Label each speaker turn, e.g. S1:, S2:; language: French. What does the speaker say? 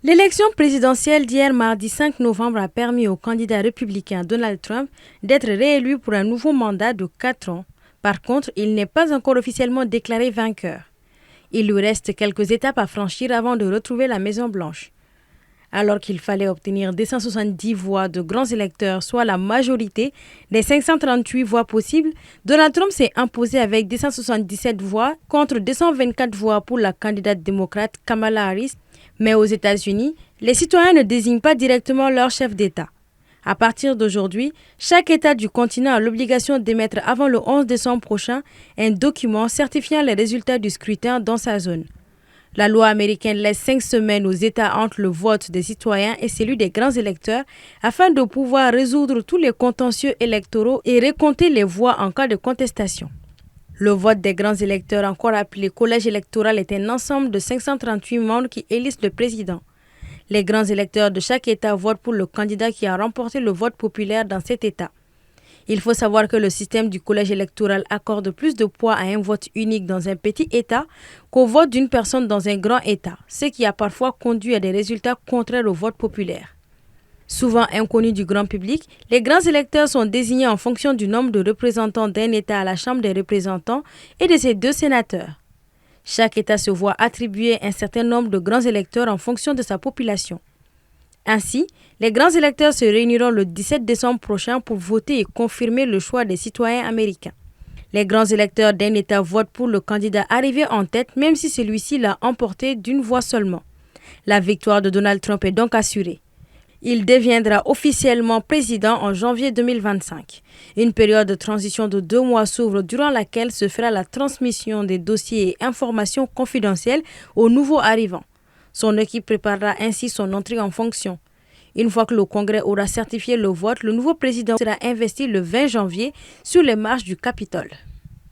S1: L'élection présidentielle d'hier mardi 5 novembre a permis au candidat républicain Donald Trump d'être réélu pour un nouveau mandat de 4 ans. Par contre, il n'est pas encore officiellement déclaré vainqueur. Il lui reste quelques étapes à franchir avant de retrouver la Maison-Blanche. Alors qu'il fallait obtenir 270 voix de grands électeurs, soit la majorité des 538 voix possibles, Donald Trump s'est imposé avec 277 voix contre 224 voix pour la candidate démocrate Kamala Harris. Mais aux États-Unis, les citoyens ne désignent pas directement leur chef d'État. À partir d'aujourd'hui, chaque État du continent a l'obligation d'émettre avant le 11 décembre prochain un document certifiant les résultats du scrutin dans sa zone. La loi américaine laisse 5 semaines aux États entre le vote des citoyens et celui des grands électeurs afin de pouvoir résoudre tous les contentieux électoraux et récompter les voix en cas de contestation. Le vote des grands électeurs, encore appelé collège électoral, est un ensemble de 538 membres qui élisent le président. Les grands électeurs de chaque État votent pour le candidat qui a remporté le vote populaire dans cet État. Il faut savoir que le système du collège électoral accorde plus de poids à un vote unique dans un petit État qu'au vote d'une personne dans un grand État, ce qui a parfois conduit à des résultats contraires au vote populaire. Souvent inconnus du grand public, les grands électeurs sont désignés en fonction du nombre de représentants d'un État à la Chambre des représentants et de ses 2 sénateurs. Chaque État se voit attribuer un certain nombre de grands électeurs en fonction de sa population. Ainsi, les grands électeurs se réuniront le 17 décembre prochain pour voter et confirmer le choix des citoyens américains. Les grands électeurs d'un État votent pour le candidat arrivé en tête, même si celui-ci l'a emporté d'une voix seulement. La victoire de Donald Trump est donc assurée. Il deviendra officiellement président en janvier 2025. Une période de transition de 2 mois s'ouvre durant laquelle se fera la transmission des dossiers et informations confidentielles aux nouveaux arrivants. Son équipe préparera ainsi son entrée en fonction. Une fois que le Congrès aura certifié le vote, le nouveau président sera investi le 20 janvier sur les marches du Capitole.